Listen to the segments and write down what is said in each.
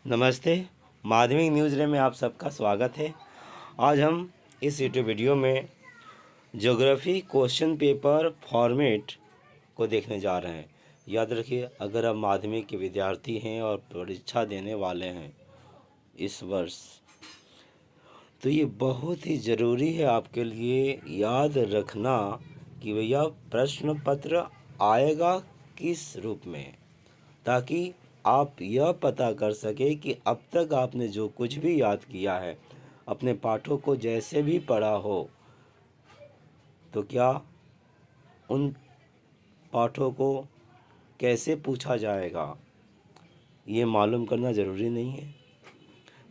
नमस्ते। माध्यमिक न्यूज़ रे में आप सबका स्वागत है। आज हम इस यूट्यूब वीडियो में ज्योग्राफी क्वेश्चन पेपर फॉर्मेट को देखने जा रहे हैं। याद रखिए, अगर आप माध्यमिक के विद्यार्थी हैं और परीक्षा देने वाले हैं इस वर्ष, तो ये बहुत ही ज़रूरी है आपके लिए याद रखना कि भैया प्रश्न पत्र आएगा किस रूप में, ताकि आप यह पता कर सके कि अब तक आपने जो कुछ भी याद किया है, अपने पाठों को जैसे भी पढ़ा हो, तो क्या उन पाठों को कैसे पूछा जाएगा, ये मालूम करना ज़रूरी नहीं है?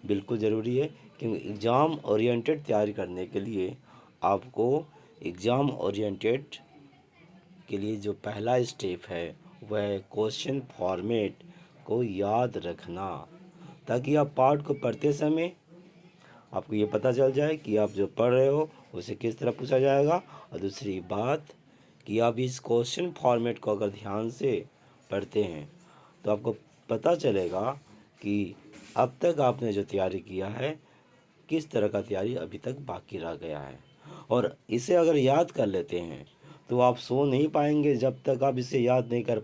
बिल्कुल ज़रूरी है, क्योंकि एग्ज़ाम ओरिएंटेड तैयारी करने के लिए आपको एग्ज़ाम ओरिएंटेड के लिए जो पहला स्टेप है वह है क्वेश्चन फॉर्मेट को याद रखना, ताकि आप पाठ को पढ़ते समय आपको ये पता चल जाए कि आप जो पढ़ रहे हो उसे किस तरह पूछा जाएगा। और दूसरी बात कि आप इस क्वेश्चन फॉर्मेट को अगर ध्यान से पढ़ते हैं तो आपको पता चलेगा कि अब तक आपने जो तैयारी किया है, किस तरह का तैयारी अभी तक बाकी रह गया है। और इसे अगर याद कर लेते हैं तो आप सो नहीं पाएंगे जब तक आप इसे याद नहीं कर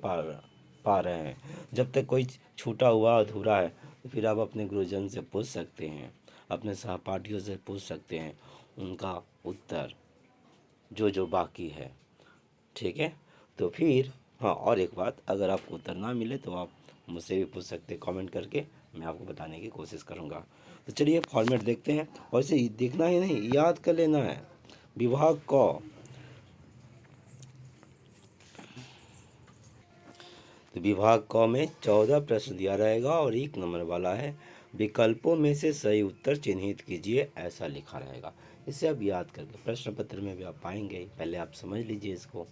पा रहे हैं। जब तक कोई छूटा हुआ अधूरा है तो फिर आप अपने गुरुजन से पूछ सकते हैं, अपने सहपाठियों से पूछ सकते हैं उनका उत्तर जो जो बाकी है। ठीक है, तो फिर हाँ, और एक बात, अगर आपको उत्तर ना मिले तो आप मुझसे भी पूछ सकते हैं कमेंट करके, मैं आपको बताने की कोशिश करूँगा। तो चलिए फॉर्मेट देखते हैं, और इसे देखना ही नहीं, याद कर लेना है। विभाग क, तो विभाग क में 14 प्रश्न दिया रहेगा और 1 नंबर वाला है। विकल्पों में से सही उत्तर चिन्हित कीजिए, ऐसा लिखा रहेगा। इसे आप याद करके प्रश्न पत्र में भी आप पाएंगे, पहले आप समझ लीजिए इसको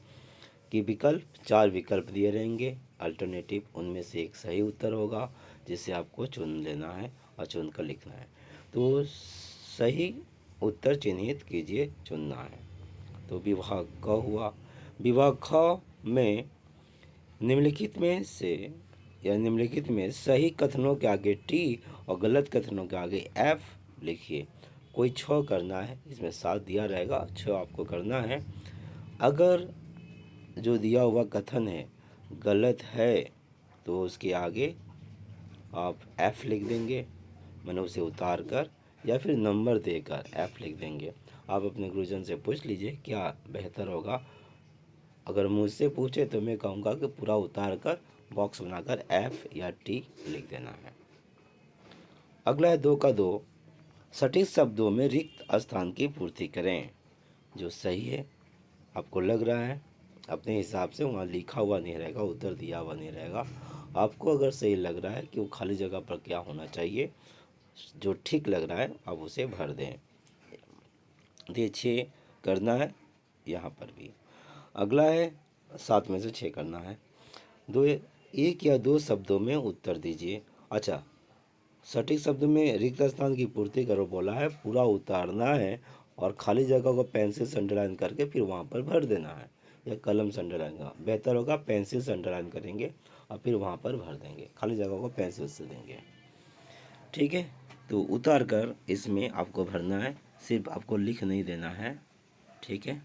कि विकल्प 4 विकल्प दिए रहेंगे अल्टरनेटिव, उनमें से एक सही उत्तर होगा जिसे आपको चुन लेना है और चुन कर लिखना है। तो सही उत्तर चिन्हित कीजिए, चुनना है। तो विभाग क हुआ। विभाग ख में निम्नलिखित में से या निम्नलिखित में सही कथनों के आगे टी और गलत कथनों के आगे एफ लिखिए। कोई 6 करना है, इसमें 7 दिया रहेगा, 6 आपको करना है। अगर जो दिया हुआ कथन है गलत है तो उसके आगे आप एफ लिख देंगे, मैंने उसे उतार कर या फिर नंबर देकर एफ लिख देंगे। आप अपने गुरुजन से पूछ लीजिए क्या बेहतर होगा। अगर मुझसे पूछे तो मैं कहूँगा कि पूरा उतार कर बॉक्स बनाकर एफ या टी लिख देना है। अगला है 2 का 2, सटीक शब्दों में रिक्त स्थान की पूर्ति करें। जो सही है, आपको लग रहा है अपने हिसाब से, वहाँ लिखा हुआ नहीं रहेगा, उत्तर दिया हुआ नहीं रहेगा। आपको अगर सही लग रहा है कि वो खाली जगह पर क्या होना चाहिए, जो ठीक लग रहा है आप उसे भर दें। ये 6 करना है यहाँ पर भी। अगला है 7 में से 6 करना है। 1 या 2 शब्दों में उत्तर दीजिए। अच्छा, सटीक शब्द में रिक्त स्थान की पूर्ति करो बोला है, पूरा उतारना है और खाली जगह को पेंसिल से अंडरलाइन करके फिर वहाँ पर भर देना है, या कलम से अंडरलाइन का बेहतर होगा, पेंसिल से अंडरलाइन करेंगे और फिर वहाँ पर भर देंगे, खाली जगह को पेंसिल से देंगे। ठीक है, तो उतार कर इसमें आपको भरना है, सिर्फ आपको लिख नहीं देना है। ठीक है,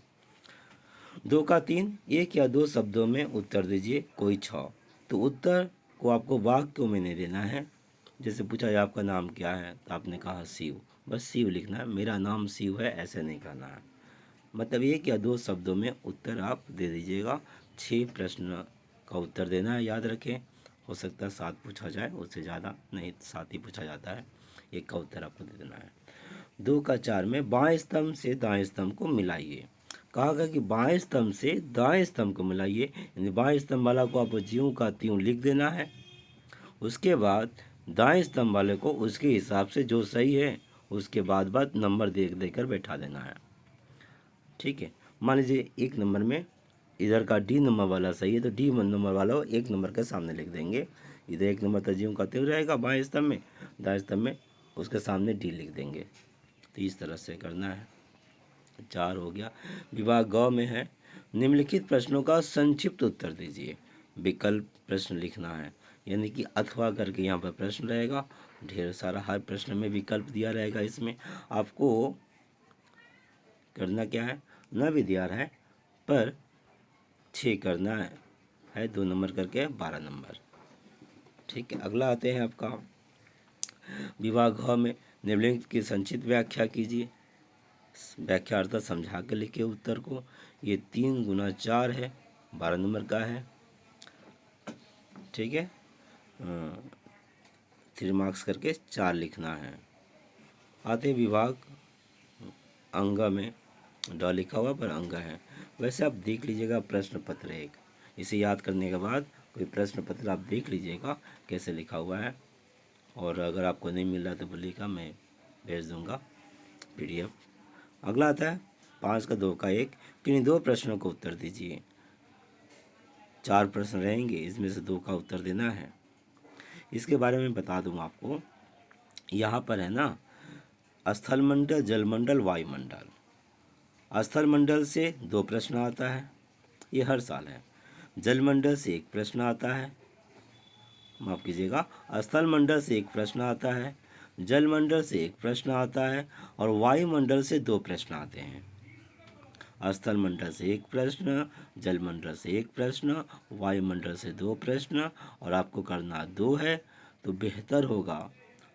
2 का 3, 1 या 2 शब्दों में उत्तर दीजिए, कोई 6। तो उत्तर को आपको वाक्यों में नहीं देना है। जैसे पूछा जाए आपका नाम क्या है, तो आपने कहा शिव, बस शिव लिखना है, मेरा नाम शिव है ऐसे नहीं कहना है। मतलब 1 या 2 शब्दों में उत्तर आप दे दीजिएगा। 6 प्रश्न का उत्तर देना है, याद रखें। हो सकता है 7 पूछा जाए, उससे ज़्यादा नहीं, 7 ही पूछा जाता है। 1 का उत्तर आपको दे देना है। 2 का 4 में बाएं स्तंभ से दाएं स्तंभ को मिलाइए। कहा गया कि बाएं स्तंभ से दाएं स्तंभ को मिलाइए, यानी बाएं स्तंभ वाला को आपको ज्यों का त्यों लिख देना है। उसके बाद दाएं स्तंभ वाले को उसके हिसाब से जो सही है उसके बाद नंबर देकर बैठा देना है। ठीक है, मान लीजिए 1 नंबर में इधर का डी नंबर वाला सही है तो डी नंबर वाला को 1 नंबर के सामने लिख देंगे। इधर 1 नंबर तर्जीम का त्यों रहेगा बाएं स्तंभ में, दाएं स्तंभ में उसके सामने डी लिख देंगे। तो इस तरह से करना है। 4 हो गया। विभाग ग में है, निम्नलिखित प्रश्नों का संक्षिप्त उत्तर दीजिए। विकल्प प्रश्न लिखना है, यानी कि अथवा करके यहाँ पर प्रश्न रहेगा, ढेर सारा हर प्रश्न में विकल्प दिया रहेगा। इसमें आपको करना क्या है, न भी दिया है पर 6 करना है 2 नंबर करके 12 नंबर। ठीक है, अगला आते हैं आपका विभाग घ में निम्नलिखित की संक्षिप्त व्याख्या कीजिए। व्याख्या अर्थात समझा के लिखे उत्तर को। ये 3 गुना 4 है, 12 नंबर का है। ठीक है, 3 मार्क्स करके 4 लिखना है। आते विभाग अंग में, ड लिखा हुआ पर अंग है। वैसे आप देख लीजिएगा प्रश्न पत्र एक, इसे याद करने के बाद कोई प्रश्न पत्र आप देख लीजिएगा कैसे लिखा हुआ है, और अगर आपको नहीं मिल रहा तो बोलिएगा, मैं भेज दूंगा PDF। अगला आता है 5 का 2 का 1, किन्हीं 2 प्रश्नों को उत्तर दीजिए। 4 प्रश्न रहेंगे, इसमें से 2 का उत्तर देना है। इसके बारे में बता दूं आपको, यहाँ पर है ना स्थल मंडल, जलमंडल, वायुमंडल। स्थल मंडल से 2 प्रश्न आता है, ये हर साल है। जलमंडल से 1 प्रश्न आता है, माफ कीजिएगा, स्थल मंडल से 1 प्रश्न आता है, जलमंडल से 1 प्रश्न आता है, और वायुमंडल से 2 प्रश्न आते हैं। स्थल मंडल से 1 प्रश्न, जलमंडल से 1 प्रश्न, वायुमंडल से 2 प्रश्न, और आपको करना 2 है। तो बेहतर होगा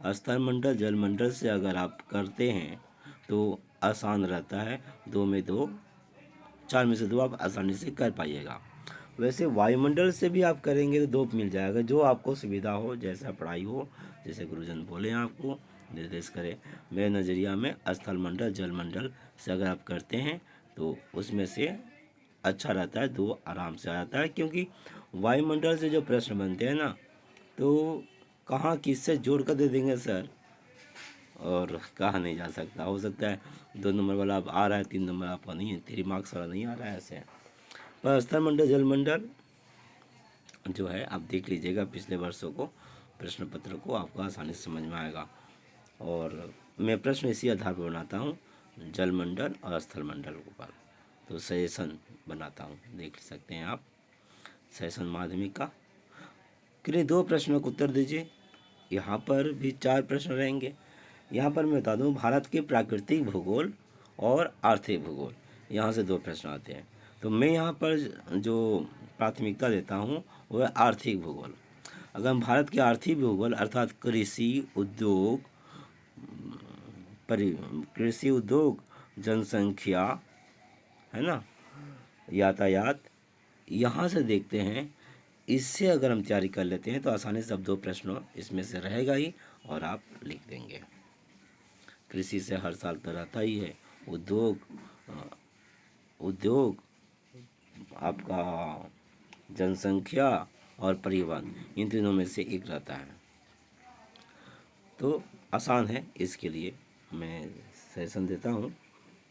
स्थल मंडल जलमंडल से अगर आप करते हैं तो आसान रहता है, 2 में 2, 4 में से 2 आप आसानी से कर पाइएगा। वैसे वायुमंडल से भी आप करेंगे तो 2 मिल जाएगा, जो आपको सुविधा हो, जैसा पढ़ाई हो, जैसे गुरुजन बोले आपको निर्देश करें। मेरे नज़रिया में स्थल मंडल जलमंडल से अगर आप करते हैं तो उसमें से अच्छा रहता है, 2 आराम से आ जाता है। क्योंकि वायुमंडल से जो प्रश्न बनते हैं ना, तो कहाँ किससे जोड़ कर दे देंगे सर, और कहा नहीं जा सकता। हो सकता है 2 नंबर वाला अब आ रहा है, 3 नंबर आपका नहीं है, 3 मार्क्स वाला नहीं आ रहा है, ऐसे। पर स्थल मंडल जलमंडल जो है आप देख लीजिएगा पिछले वर्षों को, प्रश्न पत्र को, आपको आसानी से समझ में आएगा। और मैं प्रश्न इसी आधार पर बनाता हूँ, जलमंडल और स्थल मंडल के ऊपर, तो सजेशन बनाता हूँ, देख सकते हैं आप। सजेशन माध्यमिक का, किन्हीं 2 प्रश्नों को उत्तर दीजिए। यहाँ पर भी 4 प्रश्न रहेंगे। यहाँ पर मैं बता दूँ, भारत के प्राकृतिक भूगोल और आर्थिक भूगोल, यहाँ से 2 प्रश्न आते हैं। तो मैं यहाँ पर जो प्राथमिकता देता हूँ वह आर्थिक भूगोल। अगर हम भारत के आर्थिक भूगोल अर्थात कृषि उद्योग, कृषि उद्योग, जनसंख्या, है ना, यातायात, यहाँ से देखते हैं, इससे अगर हम तैयारी कर लेते हैं तो आसानी से अब 2 प्रश्नों इसमें से रहेगा ही और आप लिख देंगे। कृषि से हर साल तो रहता ही है, उद्योग आपका, जनसंख्या और परिवहन, इन तीनों में से एक रहता है। तो आसान है, इसके लिए मैं सेशन देता हूँ।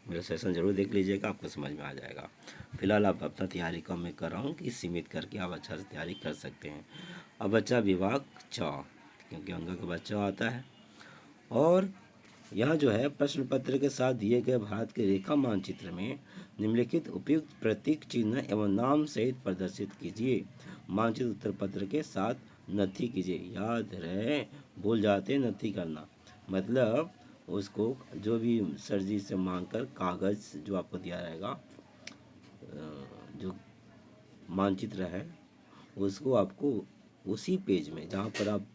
मेरा सेशन ज़रूर देख लीजिएगा, आपको समझ में आ जाएगा। फिलहाल आप अपना तैयारी कम मैं कर रहा हूँ कि सीमित करके आप अच्छा से तैयारी कर सकते हैं। अब बच्चा विभाग च, क्योंकि अंक का बच्चा आता है। और यहाँ जो है प्रश्न पत्र के साथ दिए गए भारत के रेखा मानचित्र में निम्नलिखित उपयुक्त प्रतीक चिन्ह एवं नाम सहित प्रदर्शित कीजिए। मानचित्र उत्तर पत्र के साथ नथी कीजिए। याद रहे, भूल जाते नथी करना, मतलब उसको जो भी सर जी से मांग कर कागज़ जो आपको दिया रहेगा, जो मानचित्र है, उसको आपको उसी पेज में जहाँ पर आप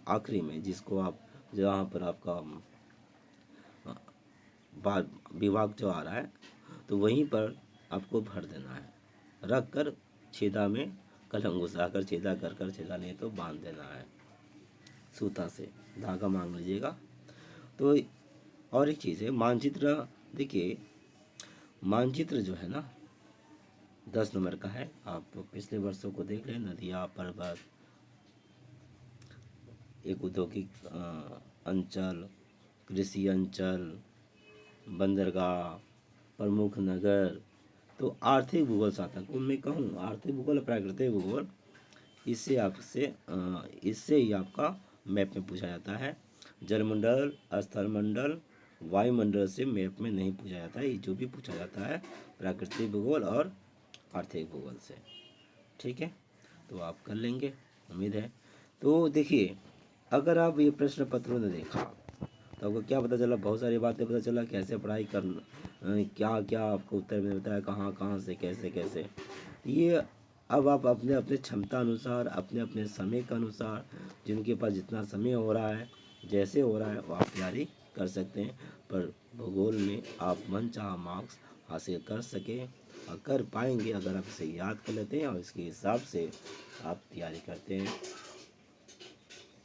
आखिरी में, जिसको आप जहाँ पर आपका विभाग जो आ रहा है, तो वहीं पर आपको भर देना है, रख कर छेदा में कलम घुसा कर छेदा कर कर, छेदा नहीं तो बांध देना है सूता से, धागा मांग लीजिएगा। तो और एक चीज़ है, मानचित्र देखिए, मानचित्र जो है ना 10 नंबर का है। आप पिछले वर्षों को देख लें, नदियाँ, पर्वत, एक औद्योगिक अंचल, कृषि अंचल, बंदरगाह, प्रमुख नगर, तो आर्थिक भूगोल साधक को मैं कहूँ, आर्थिक भूगोल और प्राकृतिक भूगोल, इससे ही आपका मैप में पूछा जाता है। जलमंडल, स्थलमंडल, वायुमंडल से मैप में नहीं पूछा जाता है। ये जो भी पूछा जाता है प्राकृतिक भूगोल और आर्थिक भूगोल से। ठीक है, तो आप कर लेंगे। उम्मीद है। तो देखिए, अगर आप ये प्रश्न पत्रों ने देखा तो आपको क्या पता चला, बहुत सारी बातें पता चला, कैसे पढ़ाई करना, क्या क्या आपको उत्तर में बताया, कहाँ कहाँ से कैसे कैसे। ये अब आप अपने अपने क्षमता अनुसार, अपने अपने समय के अनुसार, जिनके पास जितना समय हो रहा है, जैसे हो रहा है, वो आप तैयारी कर सकते हैं। पर भूगोल में आप मनचाहा मार्क्स हासिल कर सके और कर पाएंगे अगर आप इसे याद कर लेते हैं और इसके हिसाब से आप तैयारी करते हैं।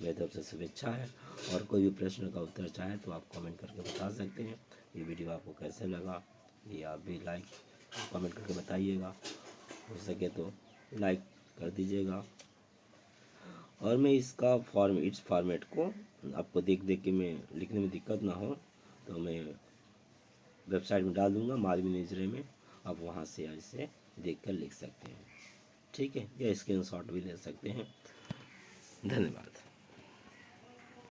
मेरी तरफ से शुभेच्छा है। और कोई भी प्रश्न का उत्तर चाहे तो आप कमेंट करके बता सकते हैं। ये वीडियो आपको कैसे लगा ये आप भी लाइक कमेंट करके बताइएगा, हो सके तो लाइक कर दीजिएगा। और मैं इसका इस फॉर्मेट को आपको देख देख के मैं लिखने में दिक्कत ना हो तो मैं वेबसाइट में डाल दूँगा मालवीय नजरे में, आप वहाँ से इसे देख कर लिख सकते हैं। ठीक है, या स्क्रीनशॉट भी ले सकते हैं। धन्यवाद।